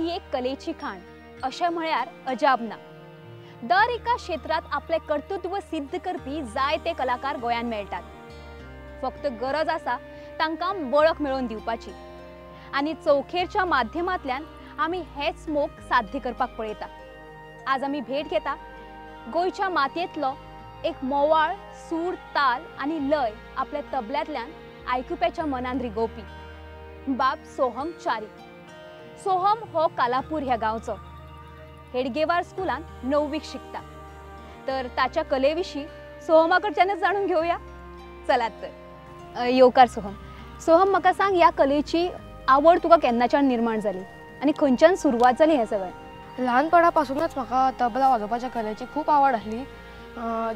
ही एक कलेची खाण अशें म्हळ्यार अजाप ना। दर एका क्षेत्रात आपले कर्तृत्व सिद्ध करपी जायते कलाकार गोंयान मेळटात। फक्त गरज आसा तांकां वळख मेळोवन दिवपाची आनी चौखेरच्या माध्यमांतल्यान आमी हेच मोग साध्य करपाक पळयता। आज आमी भेट घेता गोंयच्या मातयेंतलो एक मोवाळ सूर, ताल आनी लय आपल्या तबल्यातल्यान आयकुप्याच्या मनान रिगोवपी बाब सोहम च्यारी। सोहम हो कालापूर ह्या गांवचो। हेडगेवार स्कुलान 9वीक शिकता। तर ताच्या कलेविशीं सोहमा कडच्यानच जाणून घेवया। चलात तर येवकार सोहम। सोहम, म्हाका सांग, ह्या कलेची आवड तुका केन्नाच्यान निर्माण जाली आनी खंयच्यान सुरवात जाली हें सगळें? ल्हानपणापासूनच म्हाका तबला वाजोवपाच्या कलेची खूप आवड आसली।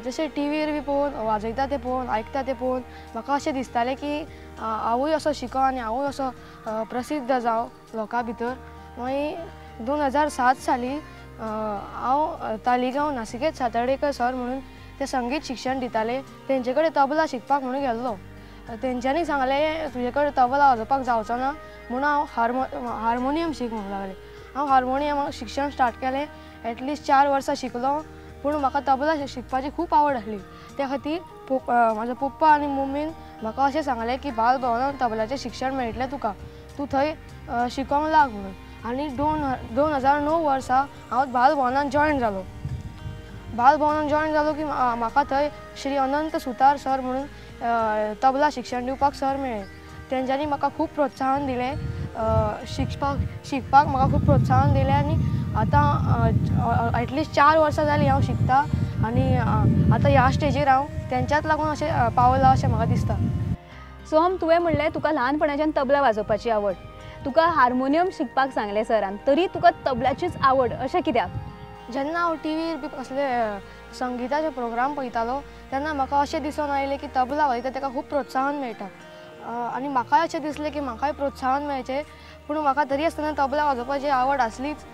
जशें टीव्हीर बी पळोवन वाजयता ते पळोवन आयकता ते पळोवन म्हाका अशें दिसतालें की हांवूय असो शिको आनी हांवूय असो प्रसिद्ध जावं लोकां भितर। मागीर 2007 साली हांव तालिगांव नासिकेत सातर्डेकर सर म्हणून ते संगीत शिक्षण दिताले, तेंचे कडेन तबला शिकपाक म्हणून गेल्लो। तेंच्यांनी सांगलें तुजे कडेन तबला वाजोवपाक जावचो ना म्हणून हांव हार्मोनियम शिक म्हणून लागलें। हांव हार्मोनियम शिक्षण स्टार्ट केलें। एटलिस्ट 4 वर्सां शिकलो, पूण म्हाका तबला शिकपाची खूप आवड आसली। त्या खातीर म्हाजो पप्पा आनी मम्मीन म्हाका अशें सांगलें की बालभवनांत तबल्याचें शिक्षण मेळटलें तुका, तूं थंय शिकोंक लाग म्हणून। आनी 2009 वर्सा हांव बालभवनांत जॉयन जालो। बालभवनांत जॉयन जालो की म्हाका थंय श्री अनंत सुतार सर म्हणून तबला शिक्षण दिवपाक सर मेळ्ळे। तेंच्यांनी म्हाका खूब प्रोत्साहन दिलें, शिकपाक म्हाका खूब प्रोत्साहन दिलें। आनी आतां एटलिस्ट 4 वर्सां जालीं हांव शिकता आनी आतां ह्या स्टेजीर हांव तेंच्याच लागून अशें पावलां अशें म्हाका दिसता। सोहम, तुवें म्हणलें तुका ल्हानपणाच्यान तबला वाजोवपाची आवड, तुका हार्मोनियम शिकपाक सांगलें सरान, तरी तुका तबल्याचीच आवड अशें कित्याक? जेन्ना हांव टीव्हीर बी कसले संगिताचे प्रोग्राम पळयतालो तेन्ना म्हाका अशें दिसून आयलें की तबला वाजयता तेका खूब प्रोत्साहन मेळटा। आनी म्हाकाय अशें दिसलें की म्हाकाय प्रोत्साहन मेळचें, पूण म्हाका तरी आसतना तबला वाजोवपाची आवड आसलीच।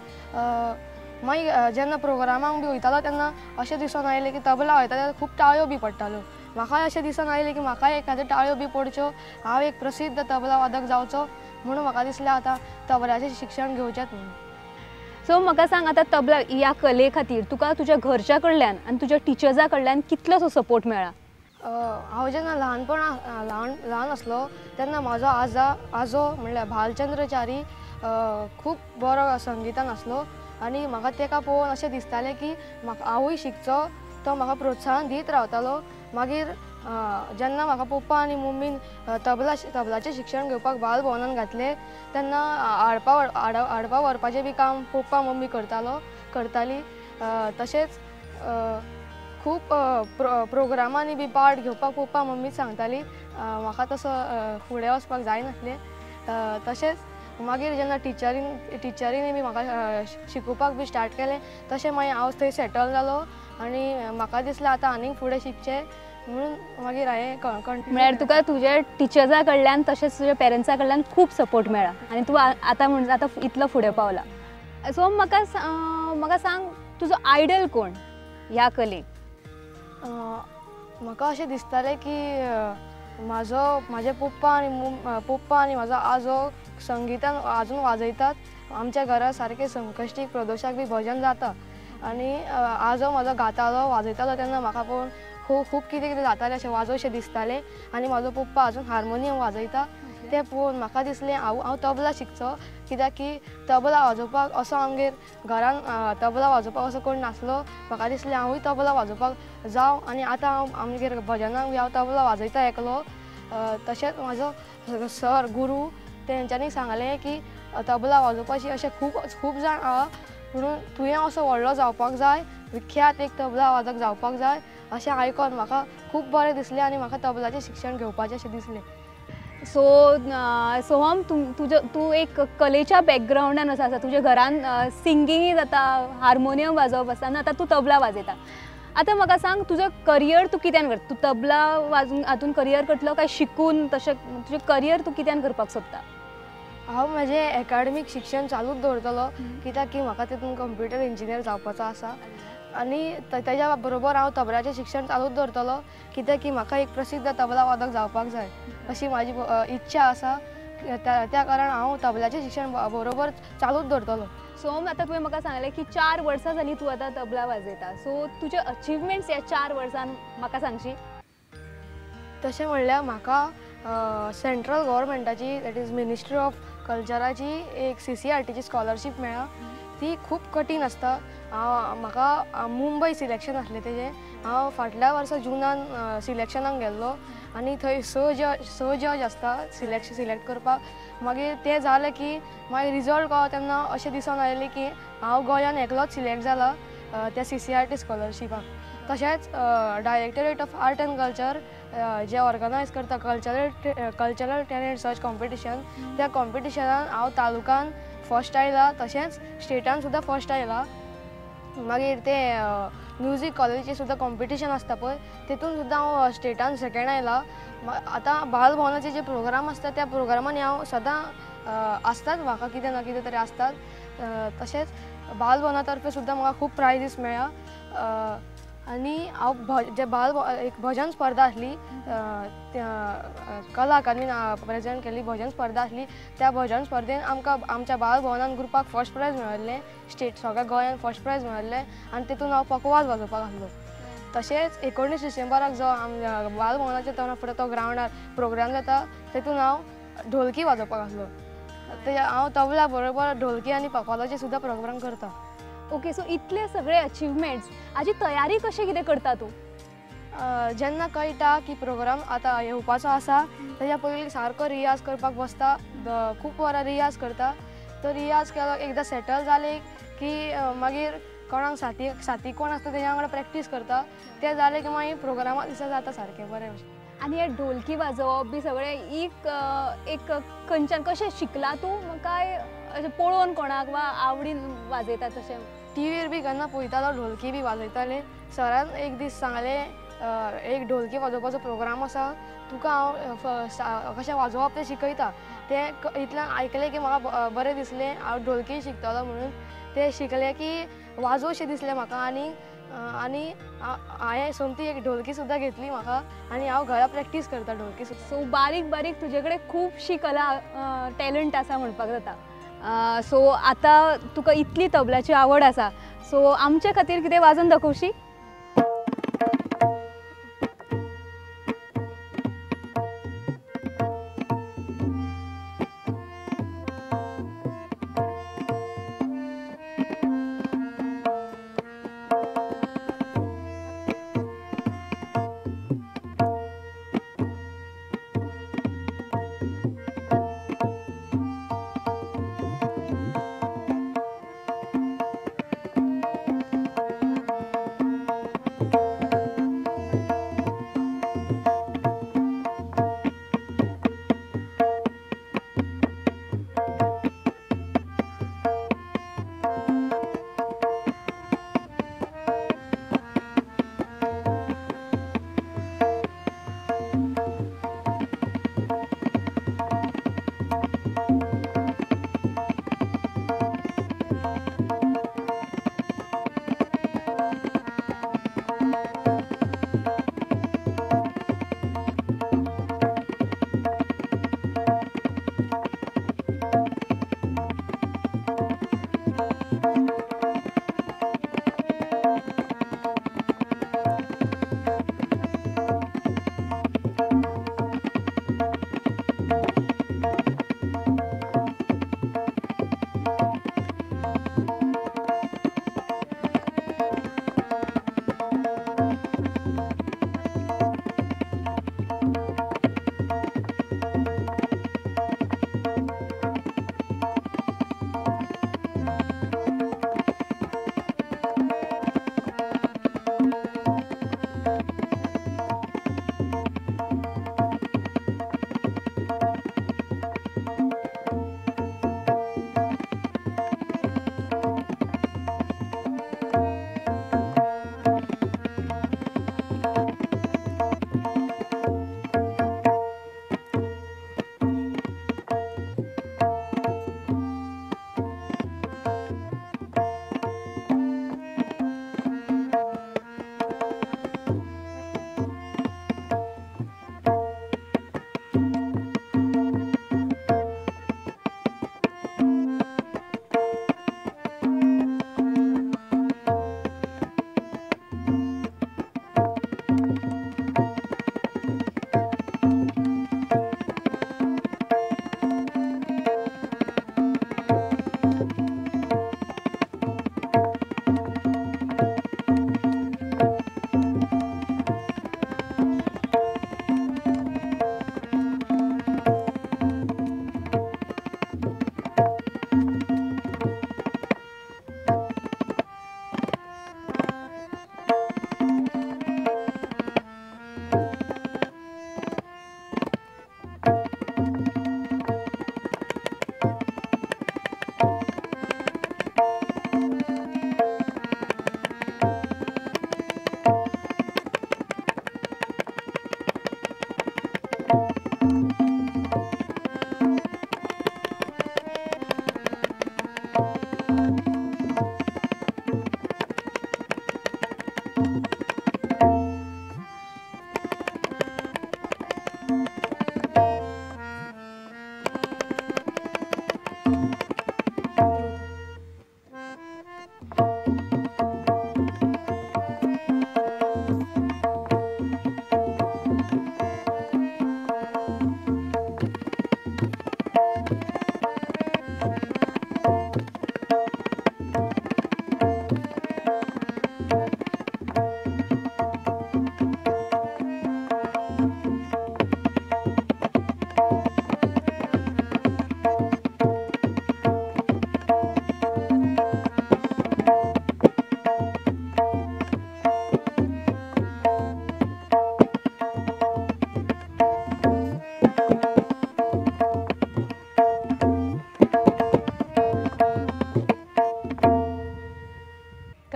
मागीर जेन्ना प्रोग्रामांक बी वयतालो तेन्ना अशें दिसून आयलें की तबला वाजयता तेन्ना खूब ताळयो बी पडटाल्यो। म्हाकाय अशें दिसून आयलें की म्हाकाय एखाद्यो ताळयो बी पडच्यो, हांव एक प्रसिद्ध तबला वादक जावचो म्हणून म्हाका दिसलें आतां तबल्याचें शिक्षण घेवचेंच म्हणून। सो म्हाका सांग, आतां तबला ह्या कले खातीर तुका तुज्या घरच्या कडल्यान आनी तुज्या टिचर्सां कडल्यान कितलोसो सपोर्ट मेळ्ळा? हांव जेन्ना ल्हान आसलो तेन्ना म्हाजो आजो म्हणल्यार भालचंद्र च्यारी खूब बरो संगितान आसलो आनी म्हाका तेका पळोवन अशें दिसतालें की हांवूय शिकचो। तो म्हाका प्रोत्साहन दीत रावतालो। मागीर जेन्ना म्हाका पप्पा आनी मम्मीन तबलाचें शिक्षण घेवपाक बालभवनांत घातलें तेन्ना हाडपा व्हरपाचें बी काम पप्पा मम्मी करताली। तशेंच खूब प्रोग्रामांनी बी पार्ट घेवपाक पप्पा मम्मी सांगताली। म्हाका तसो फुडें वचपाक जायनासलें। तशेंच मागीर जेन्ना टिचरींनी बी म्हाका शिकोवपाक बी स्टार्ट केलें तशें मागीर हांव थंय सेटल जालो आनी म्हाका दिसलें आतां आनीक फुडें शिकचें म्हणून मागीर हांवें कंटिन्यू। म्हळ्यार तुका तुज्या टिचर्सां कडल्यान तशेंच तुज्या पेरंट्सां कडल्यान खूब सपोर्ट मेळ्ळा आनी तूं आतां इतलो फुडें पावला। सो म्हाका सांग, तुजो आयडल कोण ह्या कलेक? म्हाका अशें दिसतालें की म्हाजे पप्पा आनी म्हाजो आजो संगितान आजून वाजयतात। आमच्या घरा सारकें संकश्टीक प्रदोशाक बी भजन जाता आनी आजो म्हाजो गातालो वाजयतालो तेन्ना म्हाका पळोवन खूब कितें जातालें अशें वाजोवचें दिसतालें। आनी म्हाजो पप्पा आजून हार्मोनियम वाजयता तें पळोवन म्हाका दिसलें हांव तबला शिकचो, कित्याक की तबला वाजोवपाक असो आमगेर घरान तबला वाजोवपाक असो कोण नासलो। म्हाका दिसलें हांवूय तबला वाजोवपाक जावं आनी आतां हांव आमगेर भजनाक बी हांव तबला वाजयता एकलो। तशेंच म्हाजो सर गुरू तेंच्यांनी सांगलें की तबला वाजोवपाची अशें खूब जाण आहा, म्हणून तुवें असो व्हडलो जावपाक जाय, विख्यात एक तबला वादक जावपाक जाय अशें आयकोन म्हाका खूब बरें दिसलें आनी म्हाका तबलाचें शिक्षण घेवपाचें अशें दिसलें। सो सोहम, तूं एक कलेच्या बॅकग्रावंडान आसा, तुज्या घरान सिंगींगूय जाता, हार्मोनियम वाजोवप आसता आनी आतां तूं तबला वाजयता। आतां म्हाका सांग, तुजो करियर तूं कित्यान करता? तूं तबला वाजून हातून करियर करतलो काय शिकून तशें तुजें करियर तूं कित्यान करपाक सोदता? हांव म्हजें एकाडेमीक शिक्षण चालूच दवरतलो, कित्याक की म्हाका तितून कंप्युटर इंजिनियर जावपाचो आसा। आनी तेज्या बरोबर हांव तबल्याचें शिक्षण चालूच दवरतलो, कित्याक की म्हाका एक प्रसिद्ध तबला वादक जावपाक जाय अशी म्हाजी इच्छा आसा। त्या कारण हांव तबल्याचें शिक्षण बरोबर चालूच दवरतलो। सो आता तुवें म्हाका सांगलें की 4 वर्सां जालीं तूं आतां तबला वाजयता. सो तुजे अचिवमेंट्स ह्या 4 वर्सान म्हाका सांगशी? तशें म्हणल्यार म्हाका सेंट्रल गव्हर्मेंटाची दॅट इज मिनिस्ट्री ऑफ कल्चराची एक CCRTची स्कॉलरशीप मेळ्ळा. ती खूब कठीण आसता. म्हाका मुंबय सिलेक्शन आसलें तेजें. हांव फाटल्या वर्सा जुनान सिलेक्शनाक गेल्लो आनी थंय स जज आसता सिलेक्ट करपाक. मागीर तें जालें की मागीर रिजल्ट कळ्ळो तेन्ना अशें दिसून आयलें की हांव गोंयान एकलोच सिलेक्ट जाला त्या CCRT स्कॉलरशिपाक. तशेंच directorate of art end culture जे ऑर्गनायज करता कल्चरल टॅलंट सर्च कॉम्पिटिशन, त्या कॉम्पिटिशनान हांव तालुकान फर्स्ट आयला, तशेंच स्टेटान सुद्दां फर्स्ट आयला. मागीर ते म्युजीक कॉलेजीचें सुद्दां कॉम्पिटिशन आसता पळय, तेतून सुद्दां हांव स्टेटान सेकेंड आयला. आतां बालभवनाचे जे प्रोग्राम आसता त्या प्रोग्रामांनी हांव सदां आसतात, म्हाका कितें ना कितें तरी आसतात. तशेंच बालभवना तर्फे सुद्दां म्हाका खूब प्रायजीस मेळ्ळा. आनी हांव एक भजन स्पर्धा आसली, कला अकादमीन प्रेजेंट केल्ली भजन स्पर्धा आसली. त्या भजन स्पर्धेन आमकां आमच्या बालभवनान ग्रुपाक फर्स्ट प्रायज मेळिल्लें, स्टेट सगळ्या गोंयान फर्स्ट प्रायज मेळिल्लें आनी तेतून हांव पकवाज वाजोवपाक आसलो. तशेंच 19 डिसेंबराक जो बालभवनाच्या तोंडा फुडें तो ग्रावंडार प्रोग्राम जाता तेतून हांव ढोलकी वाजोवपाक आसलो. हांव तबला बरोबर ढोलकी आनी पकवाजाचे सुद्दां प्रोग्राम करता. ओके, सो इतले सगळे अचिवमेंट्स, हाजी तयारी कशी कितें करता तूं? जेन्ना कळटा की प्रोग्राम आतां येवपाचो आसा तेज्या पयलीं सारको रियाज करपाक बसता. खूब वरां रियाज करता. तो रियाज केलो एकदां सेटल जाले की मागीर कोणाक साथी कोण आसता तेज्या वांगडा प्रॅक्टीस करता. तें जालें की मागीर प्रोग्रामा दिसा जाता सारकें बरें भशेन. आनी हे ढोलकी वाजोवप बी सगळें एक खंयच्यान कशें शिकला तूं, काय अशें पळोवन कोणाक वा आवडीन वाजयता तशें? टीव्हीर बी केन्ना पळयतालो ढोलकी बी वाजयताले. सरान एक दीस सांगलें एक ढोलकी वाजोवपाचो प्रोग्राम आसा, तुका हांव कशें वाजोवप तें शिकयता. तें इतल्यान आयकलें की म्हाका बरें दिसलें, हांव ढोलकी शिकतलो म्हणून. तें शिकलें की वाजोवशें दिसलें म्हाका आनी हांवें सोमती एक ढोलकी सुद्दां घेतली म्हाका आनी हांव घरा प्रॅक्टीस करता ढोलकी सुद्दां. सो बारीक बारीक तुजे कडेन खुबशी कला टॅलंट आसा म्हणपाक जाता. सो आतां तुका इतली तबल्याची आवड आसा, सो आमचे खातीर कितें वाजोवन दाखोवशी?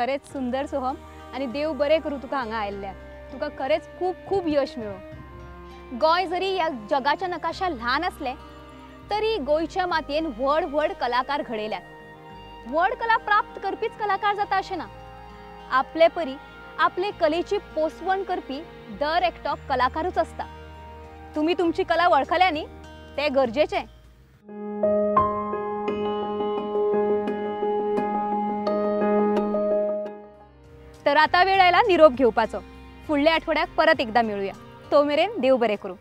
खरेच सुंदर सोहम आणि देव बरे करू तुका हांगा आयल्ल्या. तुका खरेच खूप खूप यश मिळो. गोंय जरी या जगाच्या नकाशा ल्हान असले तरी गोंयच्या मातयेन व्हड व्हड कलाकार घडयल्यात. व्हड कला प्राप्त करपीच कलाकार जाता अशें ना. आपले परी आपले कलेची पोसवण करपी दर एकटो कलाकारूच असता. तुम्ही तुमची कला वळखल्या न्ही, ते गरजेचे. तर आता वेळ आयला निरोप घेवपाचो. फुडल्या आठवड्याक परत एकदा मेळुया. तो मेरेन देव बरे करू.